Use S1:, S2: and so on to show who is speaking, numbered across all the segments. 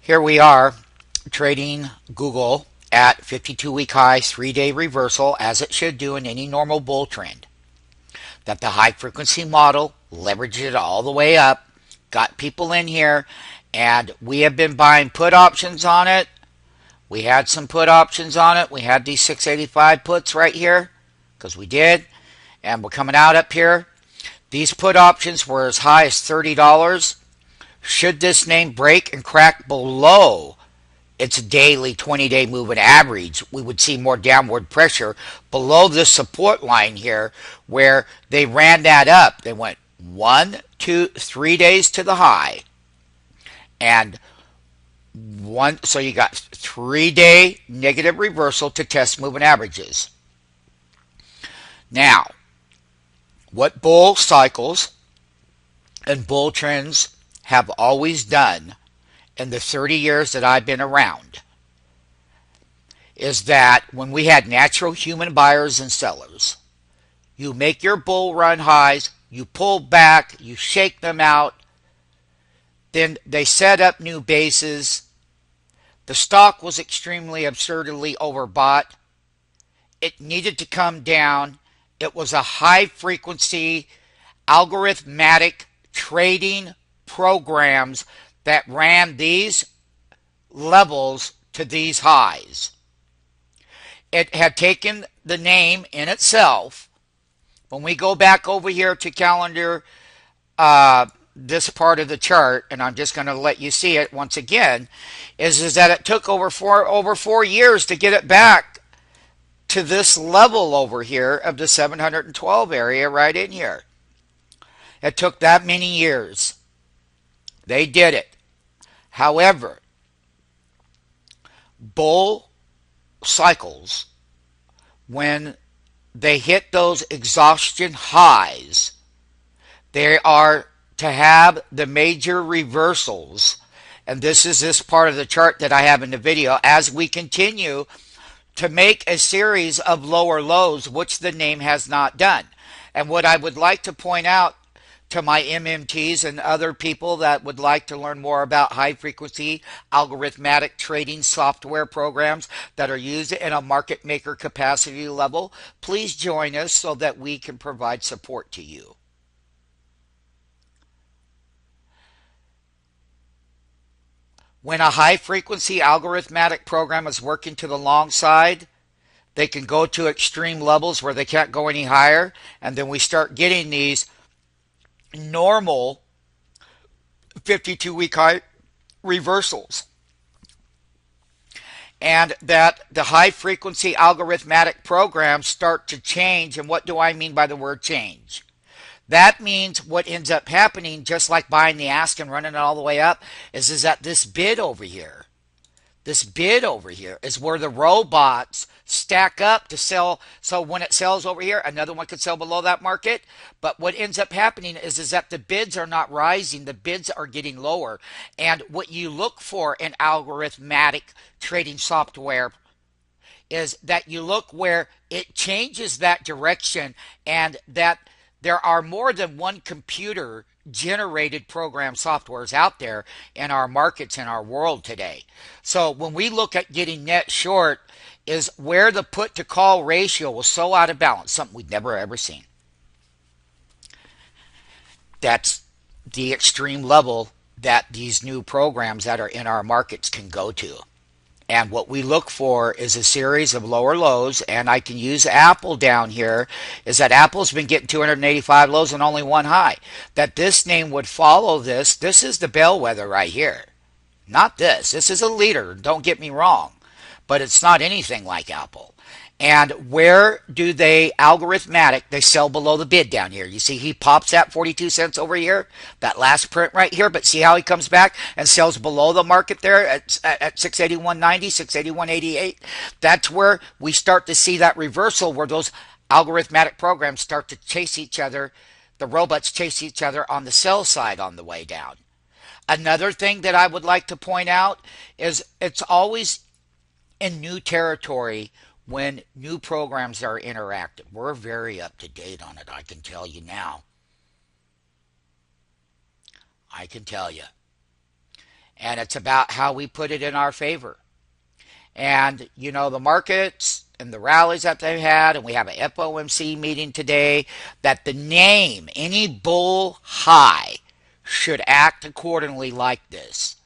S1: Here we are trading Google at 52-week high, 3-day reversal, as it should do in any normal bull trend. That the high frequency model leveraged it all the way up, got people in here, and we have been buying put options on it. We had some put options on it. We had these 685 puts right here, because we did, and we're coming out up here. These put options were as high as $30. Should this name break and crack below its daily 20-day moving average, we would see more downward pressure below this support line here, where they ran that up. They went 1, 2, 3 days to the high, and so you got 3-day negative reversal to test moving averages. Now, what bull cycles and bull trends have always done in the 30 years that I've been around is that when we had natural human buyers and sellers, you make your bull run highs, you pull back, you shake them out, then they set up new bases. The stock was extremely absurdly overbought. It needed to come down. It was a high frequency algorithmic trading programs that ran these levels to these highs. It had taken the name in itself. When we go back over here to calendar, this part of the chart, and I'm just going to let you see it once again, is that it took over four years to get it back to this level over here of the 712 area right in here. It took that many years. They did it. However, bull cycles, when they hit those exhaustion highs, they are to have the major reversals. And this is this part of the chart that I have in the video as we continue to make a series of lower lows, which the name has not done. And what I would like to point out to my MMTs and other people that would like to learn more about high frequency algorithmic trading software programs that are used in a market maker capacity level, please join us so that we can provide support to you. When a high frequency algorithmic program is working to the long side, they can go to extreme levels where they can't go any higher, and then we start getting these normal 52-week high reversals. And that the high frequency algorithmic programs start to change. And what do I mean by the word change? That means what ends up happening, just like buying the ask and running it all the way up, is that this bid over here is where the robots stack up to sell. So when it sells over here, another one could sell below that market. But what ends up happening is that the bids are not rising. The bids are getting lower. And what you look for in algorithmic trading software is that you look where it changes that direction, and that there are more than one computer generated program softwares out there in our markets, in our world today. So when we look at getting net short, is where the put to call ratio was so out of balance, something we'd never ever seen. That's the extreme level that these new programs that are in our markets can go to. And what we look for is a series of lower lows, and I can use Apple down here, is that Apple's been getting 285 lows and only one high. That this name would follow this. This is the bellwether right here. Not this. This is a leader, don't get me wrong. But it's not anything like Apple. And where do they algorithmic? They sell below the bid down here. You see he pops at 42 cents over here, that last print right here, but see how he comes back and sells below the market there at 681.90, 681.88. That's where we start to see that reversal, where those algorithmic programs start to chase each other. The robots chase each other on the sell side on the way down. Another thing that I would like to point out is it's always in new territory when new programs are interactive. We're very up to date on it, I can tell you now. I can tell you. and it's about how we put it in our favor. And, you know, the markets and the rallies that they've had, and we have an FOMC meeting today, that the name, any bull high, should act accordingly like this.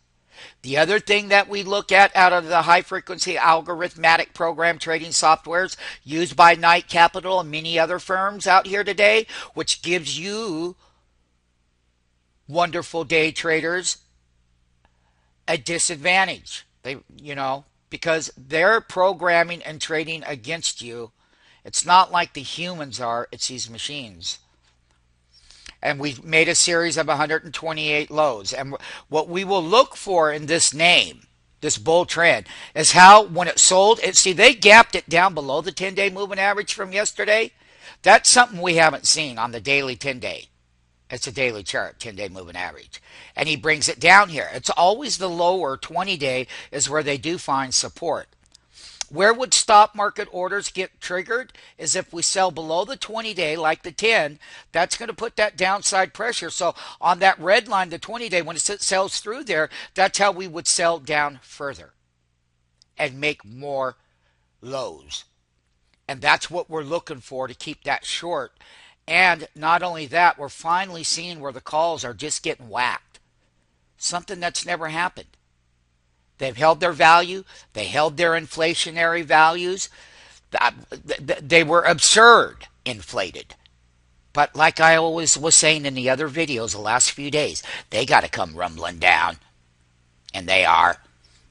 S1: The other thing that we look at out of the high frequency algorithmic program trading softwares used by Knight Capital and many other firms out here today, which gives you wonderful day traders a disadvantage. Because they're programming and trading against you. It's not like the humans are, it's these machines. And we've made a series of 128 lows. And what we will look for in this name, this bull trend, is how when it sold, see, they gapped it down below the 10-day moving average from yesterday. That's something we haven't seen on the daily 10-day. It's a daily chart, 10-day moving average. And he brings it down here. It's always the lower 20-day is where they do find support. Where would stop market orders get triggered is if we sell below the 20-day, like the 10, that's going to put that downside pressure. So on that red line, the 20-day, when it sells through there, that's how we would sell down further and make more lows. And that's what we're looking for to keep that short. And not only that, we're finally seeing where the calls are just getting whacked. Something that's never happened. They've held their value. They held their inflationary values. They were absurd inflated. But like I always was saying in the other videos the last few days, they got to come rumbling down. And they are.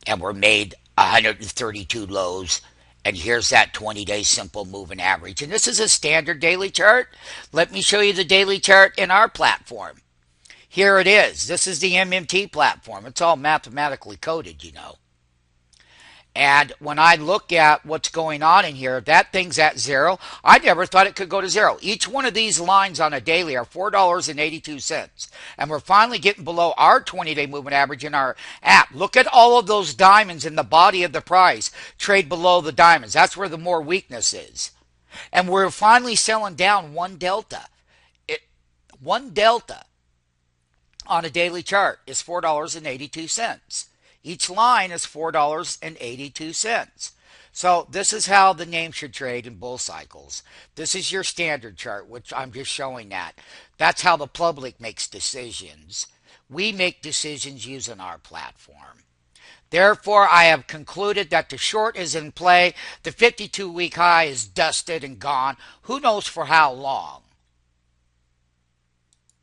S1: And we're made 132 lows. And here's that 20-day simple moving average. And this is a standard daily chart. Let me show you the daily chart in our platform. Here it is. This is the MMT platform. It's all mathematically coded, you know. And when I look at what's going on in here, that thing's at zero. I never thought it could go to zero. Each one of these lines on a daily are $4.82. And we're finally getting below our 20-day moving average in our app. Look at all of those diamonds in the body of the price. Trade below the diamonds. That's where the more weakness is. And we're finally selling down one delta. One delta on a daily chart is $4.82. Each line is $4.82. So this is how the name should trade in bull cycles. This is your standard chart, which I'm just showing that. That's how the public makes decisions. We make decisions using our platform. Therefore, I have concluded that the short is in play. The 52-week high is dusted and gone. Who knows for how long?